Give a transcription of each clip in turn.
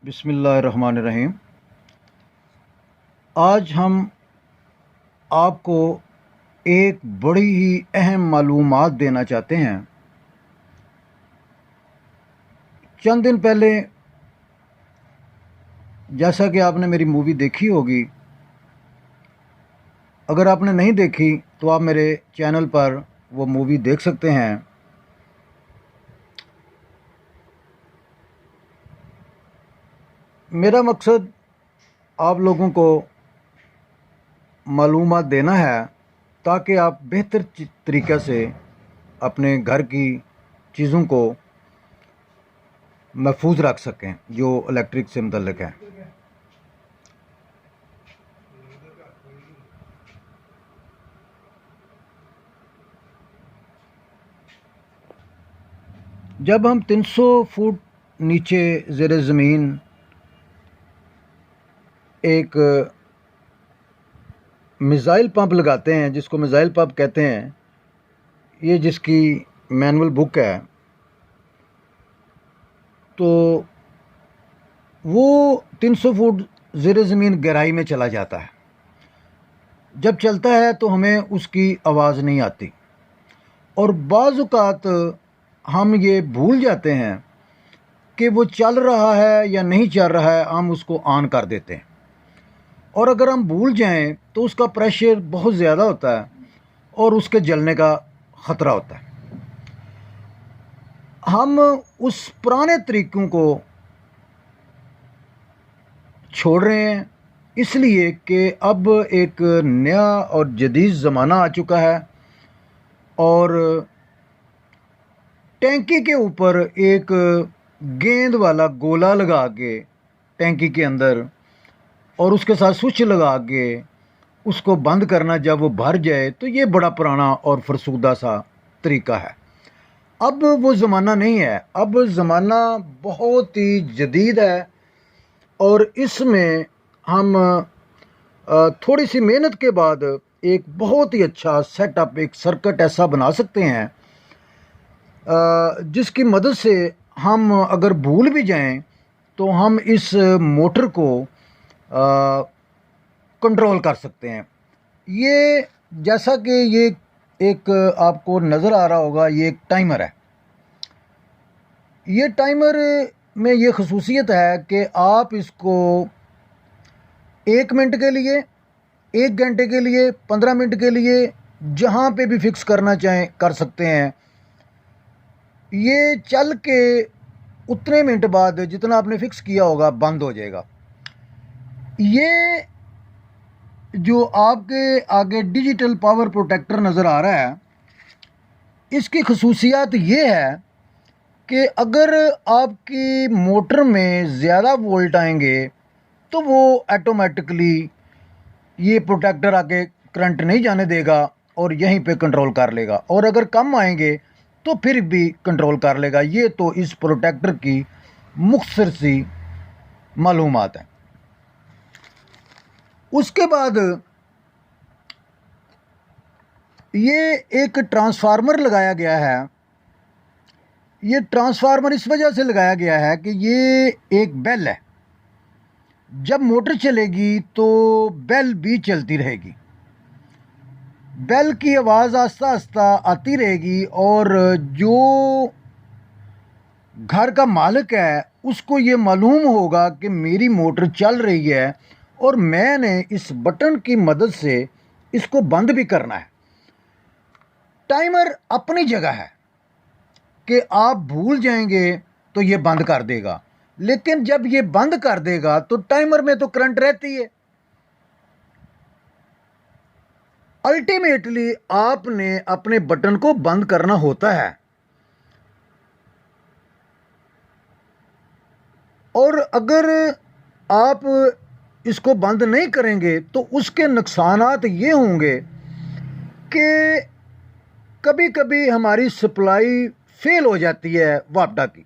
बिस्मिल्लाहिर्रहमानिर्रहीम। आज हम आपको एक बड़ी ही अहम मालूमात देना चाहते हैं। चंद दिन पहले, जैसा कि आपने मेरी मूवी देखी होगी, अगर आपने नहीं देखी तो आप मेरे चैनल पर वो मूवी देख सकते हैं। मेरा मकसद आप लोगों को मालूमात देना है ताकि आप बेहतर तरीक़े से अपने घर की चीज़ों को महफूज रख सकें जो इलेक्ट्रिक से मुतल्लिक है। जब हम 300 फुट नीचे ज़ेर ज़मीन एक मिज़ाइल पंप लगाते हैं, जिसको मिज़ाइल पंप कहते हैं, ये जिसकी मैनुअल बुक है, तो वो 300 फुट ज़ेर ज़मीन गहराई में चला जाता है। जब चलता है तो हमें उसकी आवाज़ नहीं आती, और बाज़ औक़ात हम ये भूल जाते हैं कि वो चल रहा है या नहीं चल रहा है, हम उसको ऑन कर देते हैं। और अगर हम भूल जाएं तो उसका प्रेशर बहुत ज़्यादा होता है और उसके जलने का ख़तरा होता है। हम उस पुराने तरीक़ों को छोड़ रहे हैं इसलिए कि अब एक नया और जदीद ज़माना आ चुका है, और टैंकी के ऊपर एक गेंद वाला गोला लगा के टैंकी के अंदर, और उसके साथ स्विच लगा के उसको बंद करना जब वो भर जाए, तो ये बड़ा पुराना और फरसूदा सा तरीक़ा है। अब वो ज़माना नहीं है, अब ज़माना बहुत ही जदीद है, और इसमें हम थोड़ी सी मेहनत के बाद एक बहुत ही अच्छा सेटअप, एक सर्किट ऐसा बना सकते हैं जिसकी मदद से हम अगर भूल भी जाएं तो हम इस मोटर को कंट्रोल कर सकते हैं। ये जैसा कि ये एक आपको नज़र आ रहा होगा, ये एक टाइमर है। ये टाइमर में ये खसूसियत है कि आप इसको 1 मिनट के लिए, 1 घंटे के लिए, 15 मिनट के लिए, जहाँ पे भी फिक्स करना चाहें कर सकते हैं। ये चल के उतने मिनट बाद जितना आपने फिक्स किया होगा बंद हो जाएगा। ये जो आपके आगे डिजिटल पावर प्रोटेक्टर नज़र आ रहा है, इसकी खसूसियात ये है कि अगर आपकी मोटर में ज़्यादा वोल्ट आएंगे तो वो ऑटोमेटिकली ये प्रोटेक्टर आके करंट नहीं जाने देगा और यहीं पे कंट्रोल कर लेगा, और अगर कम आएंगे तो फिर भी कंट्रोल कर लेगा। ये तो इस प्रोटेक्टर की मुख्तसर सी मालूमात है। उसके बाद ये एक ट्रांसफार्मर लगाया गया है। ये ट्रांसफार्मर इस वजह से लगाया गया है कि ये एक बेल है। जब मोटर चलेगी तो बेल भी चलती रहेगी, बेल की आवाज़ आस्ता आस्ता आती रहेगी, और जो घर का मालिक है उसको ये मालूम होगा कि मेरी मोटर चल रही है और मैंने इस बटन की मदद से इसको बंद भी करना है। टाइमर अपनी जगह है कि आप भूल जाएंगे तो ये बंद कर देगा, लेकिन जब ये बंद कर देगा तो टाइमर में तो करंट रहती है। अल्टीमेटली आपने अपने बटन को बंद करना होता है, और अगर आप इसको बंद नहीं करेंगे तो उसके नुकसानात ये होंगे कि कभी कभी हमारी सप्लाई फेल हो जाती है वापडा की,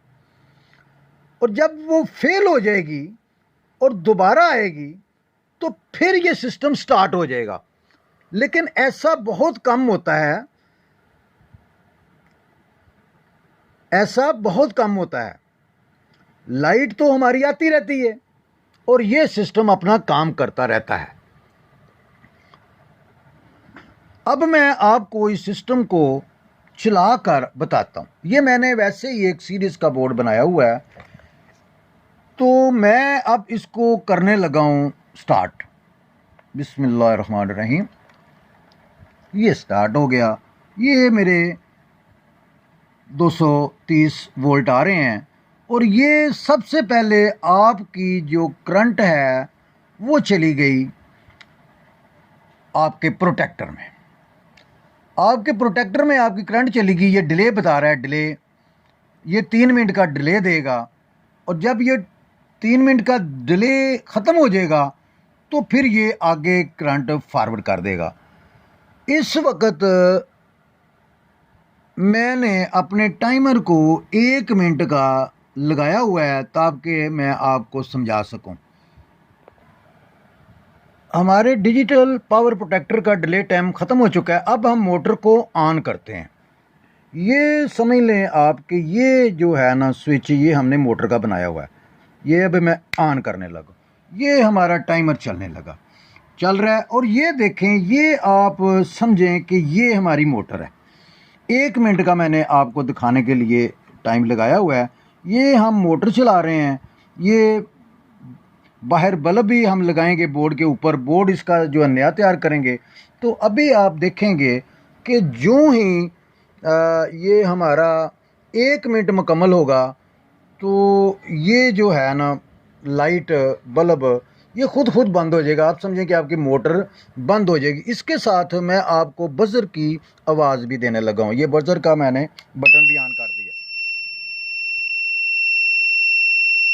और जब वो फेल हो जाएगी और दोबारा आएगी तो फिर ये सिस्टम स्टार्ट हो जाएगा। लेकिन ऐसा बहुत कम होता है, ऐसा बहुत कम होता है। लाइट तो हमारी आती रहती है और ये सिस्टम अपना काम करता रहता है। अब मैं आपको इस सिस्टम को चला कर बताता हूँ। ये मैंने वैसे ही एक सीरीज़ का बोर्ड बनाया हुआ है, तो मैं अब इसको करने लगा हूँ स्टार्ट। बिस्मिल्लाहिर्रहमानिर्रहीम। ये स्टार्ट हो गया। ये मेरे 230 वोल्ट आ रहे हैं और ये सबसे पहले आपकी जो करंट है वो चली गई आपके प्रोटेक्टर में। आपके प्रोटेक्टर में आपकी करंट चली गई। ये डिले बता रहा है, डिले, ये 3 मिनट का डिले देगा और जब ये 3 मिनट का डिले ख़त्म हो जाएगा तो फिर ये आगे करंट फॉरवर्ड कर देगा। इस वक्त मैंने अपने टाइमर को 1 मिनट का लगाया हुआ है ताकि मैं आपको समझा सकूं। हमारे डिजिटल पावर प्रोटेक्टर का डिले टाइम ख़त्म हो चुका है। अब हम मोटर को ऑन करते हैं। ये समझ लें आप कि ये जो है ना स्विच, ये हमने मोटर का बनाया हुआ है। ये अब मैं ऑन करने लगा, ये हमारा टाइमर चलने लगा, चल रहा है। और ये देखें, ये आप समझें कि ये हमारी मोटर है। 1 मिनट का मैंने आपको दिखाने के लिए टाइम लगाया हुआ है। ये हम मोटर चला रहे हैं। ये बाहर बल्ब भी हम लगाएंगे बोर्ड के ऊपर, बोर्ड इसका जो है नया तैयार करेंगे। तो अभी आप देखेंगे कि जो ही ये हमारा 1 मिनट मुकम्मल होगा तो ये जो है ना लाइट बल्ब ये खुद बंद हो जाएगा। आप समझें कि आपकी मोटर बंद हो जाएगी। इसके साथ मैं आपको बज़र की आवाज़ भी देने लगा हूँ। ये बज़र का मैंने बटन भी ऑन कर दिया।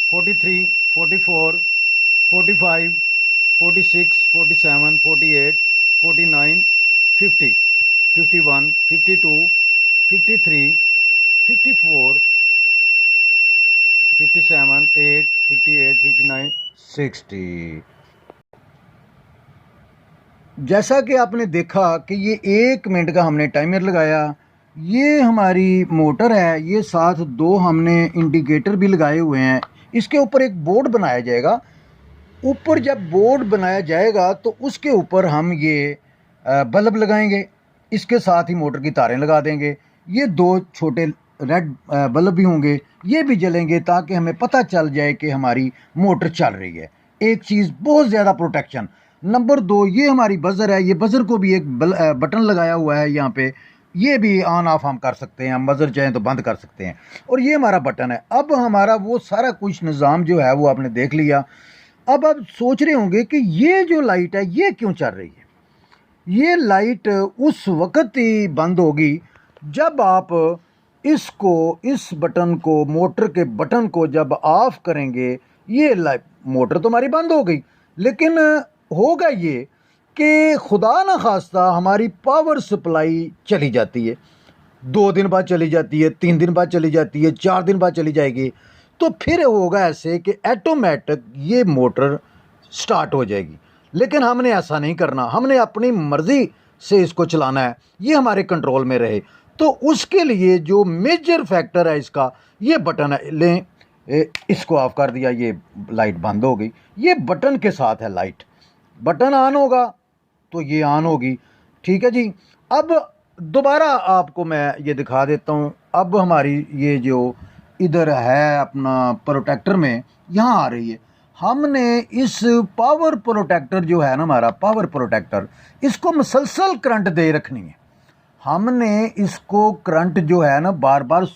43, 44, 45, 46, 47, 48, 49, 50, 51, 52, 53, 54, 57, 8, 58, 59, 60। जैसा कि आपने देखा कि ये 1 मिनट का हमने टाइमर लगाया। ये हमारी मोटर है, ये साथ 2 हमने इंडिकेटर भी लगाए हुए हैं। इसके ऊपर एक बोर्ड बनाया जाएगा। ऊपर जब बोर्ड बनाया जाएगा तो उसके ऊपर हम ये बल्ब लगाएंगे। इसके साथ ही मोटर की तारें लगा देंगे। ये 2 छोटे रेड बल्ब भी होंगे, ये भी जलेंगे ताकि हमें पता चल जाए कि हमारी मोटर चल रही है। एक चीज़, बहुत ज़्यादा प्रोटेक्शन। नंबर 2, ये हमारी बज़र है। ये बज़र को भी एक बटन लगाया हुआ है यहाँ पे। ये भी ऑन ऑफ हम कर सकते हैं, हम बज़र चाहें तो बंद कर सकते हैं। और ये हमारा बटन है। अब हमारा वो सारा कुछ निज़ाम जो है वो आपने देख लिया। अब आप सोच रहे होंगे कि ये जो लाइट है ये क्यों चल रही है। ये लाइट उस वक़्त ही बंद होगी जब आप इस बटन को, मोटर के बटन को जब ऑफ करेंगे। ये लाइट, मोटर तो हमारी बंद हो गई, लेकिन होगा ये कि खुदा न खास्ता हमारी पावर सप्लाई चली जाती है। 2 दिन बाद चली जाती है, 3 दिन बाद चली जाती है, 4 दिन बाद चली जाएगी। तो फिर होगा ऐसे कि ऑटोमेटिक ये मोटर स्टार्ट हो जाएगी। लेकिन हमने ऐसा नहीं करना, हमने अपनी मर्ज़ी से इसको चलाना है, ये हमारे कंट्रोल में रहे। तो उसके लिए जो मेजर फैक्टर है इसका, ये बटन है। लें, इसको ऑफ कर दिया, ये लाइट बंद हो गई। ये बटन के साथ है लाइट। बटन ऑन होगा तो ये ऑन होगी। ठीक है जी। अब दोबारा आपको मैं ये दिखा देता हूँ। अब हमारी ये जो इधर है अपना प्रोटेक्टर में, यहाँ आ रही है। हमने इस पावर प्रोटेक्टर जो है ना, हमारा पावर प्रोटेक्टर, इसको मुसलसल करंट दे रखनी है। हमने इसको करंट जो है ना बार बार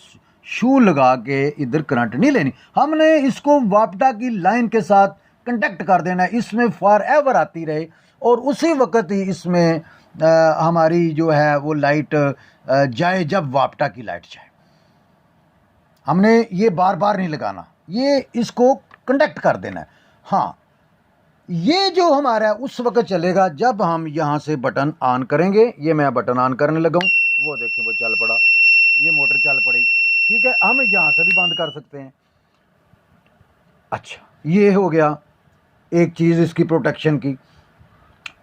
शू लगा के इधर करंट नहीं लेनी। हमने इसको वापडा की लाइन के साथ कंटेक्ट कर देना है, इसमें फॉर एवर आती रहे और उसी वक्त ही इसमें हमारी जो है वो लाइट जाए जब वापडा की लाइट जाए। हमने ये बार बार नहीं लगाना, ये इसको कंडक्ट कर देना है। हाँ, ये जो हमारा उस वक्त चलेगा जब हम यहाँ से बटन ऑन करेंगे। ये मैं बटन ऑन करने लगा हूँ, वो देखें वो चल पड़ा, ये मोटर चल पड़ी। ठीक है, हम यहाँ से भी बंद कर सकते हैं। अच्छा, ये हो गया एक चीज़ इसकी प्रोटेक्शन की।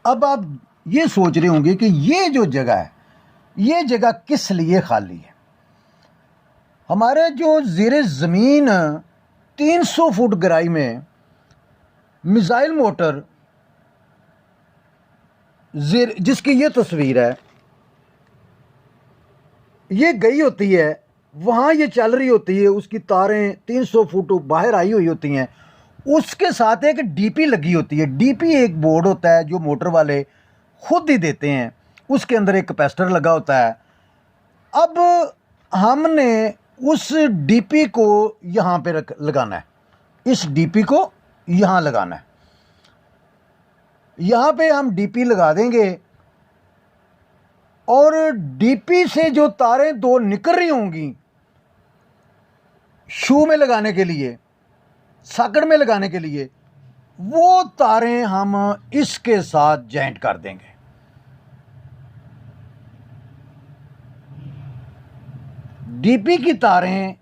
अब आप ये सोच रहे होंगे कि ये जो जगह है, ये जगह किस लिए खाली है। हमारे जो ज़ेरे ज़मीन 300 फुट गहराई में मिसाइल मोटर जिसकी ये तस्वीर है, ये गई होती है वहाँ, ये चल रही होती है, उसकी तारें 300 फुट बाहर आई हुई होती हैं, उसके साथ एक डीपी लगी होती है। डीपी एक बोर्ड होता है जो मोटर वाले खुद ही देते हैं, उसके अंदर एक कैपेसिटर लगा होता है। अब हमने उस डीपी को यहाँ पे लगाना है, इस डीपी को यहाँ लगाना है। यहाँ पे हम डीपी लगा देंगे और डीपी से जो तारें दो निकल रही होंगी शू में लगाने के लिए, साकड़ में लगाने के लिए, वो तारें हम इसके साथ जॉइंट कर देंगे। डीपी की तारें,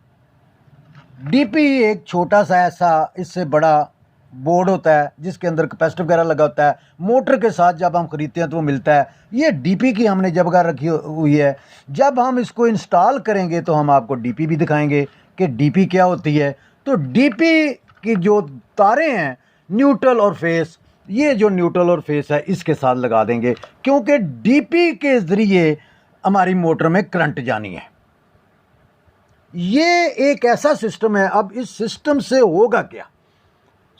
डीपी एक छोटा सा ऐसा इससे बड़ा बोर्ड होता है जिसके अंदर कैपेसिटर वगैरह लगा होता है। मोटर के साथ जब हम ख़रीदते हैं तो वो मिलता है। ये डीपी की हमने जगह रखी हुई है। जब हम इसको इंस्टॉल करेंगे तो हम आपको डीपी भी दिखाएंगे कि डीपी क्या होती है। तो डीपी की जो तारें हैं, न्यूट्रल और फेस, ये जो न्यूट्रल और फेस है इसके साथ लगा देंगे, क्योंकि डीपी के ज़रिए हमारी मोटर में करंट जानी है। ये एक ऐसा सिस्टम है। अब इस सिस्टम से होगा क्या,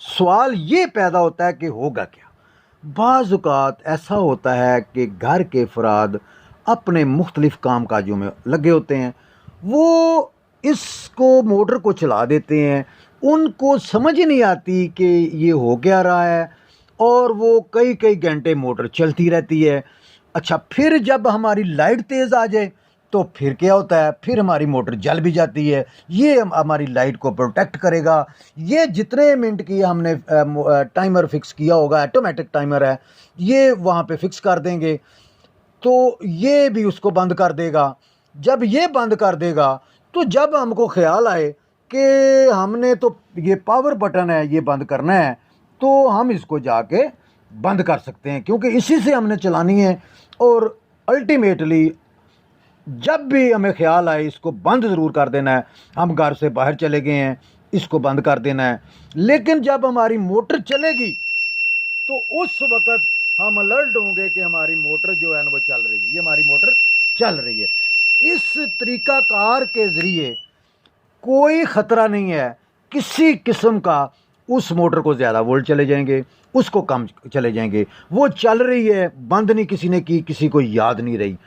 सवाल ये पैदा होता है कि होगा क्या। बाज़ औक़ात ऐसा होता है कि घर के अफराद अपने मुख्तलिफ़ काम काजों में लगे होते हैं, वो इसको मोटर को चला देते हैं, उनको समझ ही नहीं आती कि ये हो क्या रहा है, और वो कई कई घंटे मोटर चलती रहती है। अच्छा, फिर जब हमारी लाइट तेज़ आ जाए तो फिर क्या होता है, फिर हमारी मोटर जल भी जाती है। ये हमारी लाइट को प्रोटेक्ट करेगा। ये जितने मिनट की हमने टाइमर फिक्स किया होगा, ऑटोमेटिक टाइमर है, ये वहाँ पे फिक्स कर देंगे तो ये भी उसको बंद कर देगा। जब ये बंद कर देगा तो जब हमको ख्याल आए कि हमने तो ये पावर बटन है, ये बंद करना है, तो हम इसको जाके बंद कर सकते हैं, क्योंकि इसी से हमने चलानी है। और अल्टीमेटली जब भी हमें ख्याल आए इसको बंद ज़रूर कर देना है। हम घर से बाहर चले गए हैं, इसको बंद कर देना है। लेकिन जब हमारी मोटर चलेगी तो उस वक़्त हम अलर्ट होंगे कि हमारी मोटर जो है ना वो चल रही है, ये हमारी मोटर चल रही है। इस तरीक़ाकार के ज़रिए कोई ख़तरा नहीं है किसी किस्म का। उस मोटर को ज़्यादा वोल्ट चले जाएंगे, उसको कम चले जाएंगे, वो चल रही है, बंद नहीं किसी ने की, किसी को याद नहीं रही।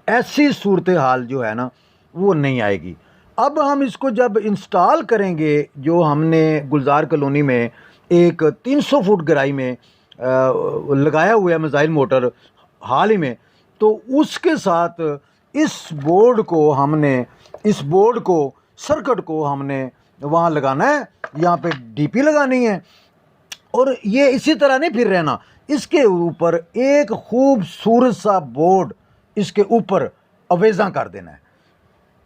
ऐसी सूरत हाल जो है ना वो नहीं आएगी। अब हम इसको जब इंस्टॉल करेंगे, जो हमने गुलजार कॉलोनी में एक 300 फुट गहराई में लगाया हुआ है मिसाइल मोटर हाल ही में, तो उसके साथ इस बोर्ड को सर्किट को हमने वहाँ लगाना है। यहाँ पे डीपी लगानी है और ये इसी तरह नहीं फिर रहना, इसके ऊपर एक खूबसूरत सा बोर्ड इसके ऊपर अवेज़ा कर देना है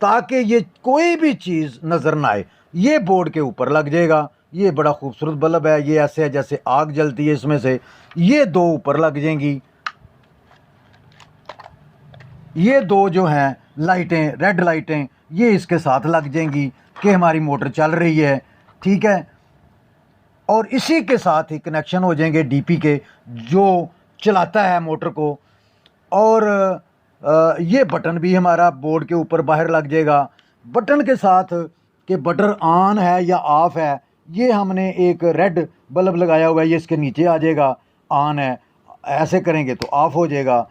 ताकि ये कोई भी चीज़ नज़र ना आए। ये बोर्ड के ऊपर लग जाएगा। ये बड़ा खूबसूरत बल्ब है, ये ऐसे है जैसे आग जलती है इसमें से। ये दो ऊपर लग जाएंगी, ये दो जो हैं लाइटें, रेड लाइटें, ये इसके साथ लग जाएंगी कि हमारी मोटर चल रही है, ठीक है। और इसी के साथ ही कनेक्शन हो जाएंगे डीपी के जो चलाता है मोटर को। और ये बटन भी हमारा बोर्ड के ऊपर बाहर लग जाएगा। बटन के साथ कि बटन ऑन है या ऑफ़ है, ये हमने एक रेड बल्ब लगाया हुआ है, ये इसके नीचे आ जाएगा, ऑन है, ऐसे करेंगे तो ऑफ़ हो जाएगा।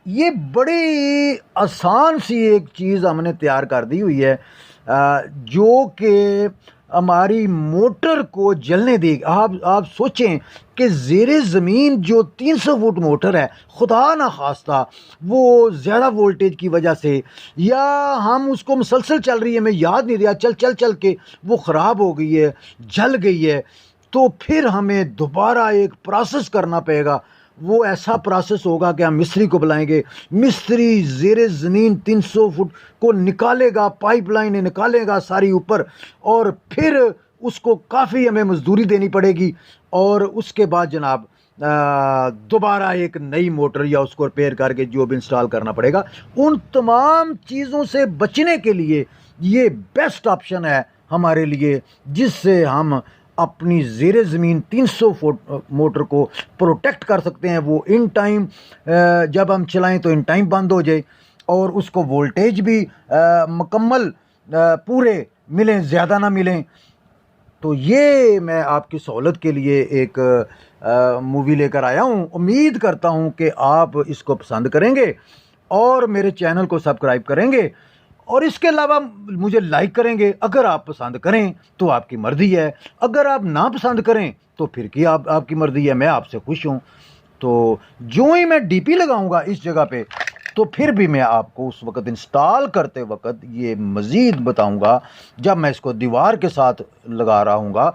ये बड़ी आसान सी एक चीज़ हमने तैयार कर दी हुई है जो कि हमारी मोटर को जलने देगी। आप सोचें कि ज़ेरे ज़मीन जो 300 फुट मोटर है, खुदा ना खास्ता वो ज़्यादा वोल्टेज की वजह से, या हम उसको मुसलसल चल रही है, मैं याद नहीं रहा, चल के वो ख़राब हो गई है, जल गई है, तो फिर हमें दोबारा एक प्रोसेस करना पड़ेगा। वो ऐसा प्रोसेस होगा कि हम मिस्त्री को बुलाएंगे, मिस्त्री ज़ेरे ज़मीन 300 फुट को निकालेगा, पाइपलाइन निकालेगा सारी ऊपर, और फिर उसको काफ़ी हमें मजदूरी देनी पड़ेगी। और उसके बाद जनाब दोबारा एक नई मोटर या उसको रिपेयर करके जो भी इंस्टॉल करना पड़ेगा। उन तमाम चीज़ों से बचने के लिए ये बेस्ट ऑप्शन है हमारे लिए, जिससे हम अपनी ज़ेरे ज़मीन 300 फुट मोटर को प्रोटेक्ट कर सकते हैं। वो इन टाइम जब हम चलाएं तो इन टाइम बंद हो जाए और उसको वोल्टेज भी मुकम्मल पूरे मिलें, ज़्यादा ना मिलें। तो ये मैं आपकी सहूलत के लिए एक मूवी लेकर आया हूँ। उम्मीद करता हूँ कि आप इसको पसंद करेंगे और मेरे चैनल को सब्सक्राइब करेंगे और इसके अलावा मुझे लाइक करेंगे। अगर आप पसंद करें तो आपकी मर्ज़ी है, अगर आप ना पसंद करें तो फिर की आपकी मर्ज़ी है। मैं आपसे खुश हूँ। तो जो ही मैं डीपी लगाऊंगा इस जगह पे, तो फिर भी मैं आपको उस वक़्त इंस्टॉल करते वक़्त ये मज़ीद बताऊंगा जब मैं इसको दीवार के साथ लगा रहा हूँगा।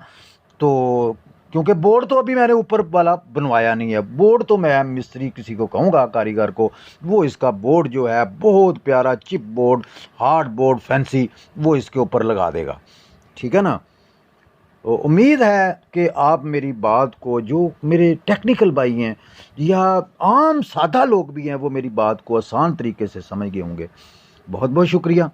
तो क्योंकि बोर्ड तो अभी मैंने ऊपर वाला बनवाया नहीं है, बोर्ड तो मैं मिस्त्री किसी को कहूँगा, कारीगर को, वो इसका बोर्ड जो है बहुत प्यारा chip board, hard board fancy, वो इसके ऊपर लगा देगा। ठीक है ना। तो उम्मीद है कि आप मेरी बात को, जो मेरे टेक्निकल भाई हैं या आम सादा लोग भी हैं, वो मेरी बात को आसान तरीके से समझ गए होंगे। बहुत बहुत शुक्रिया।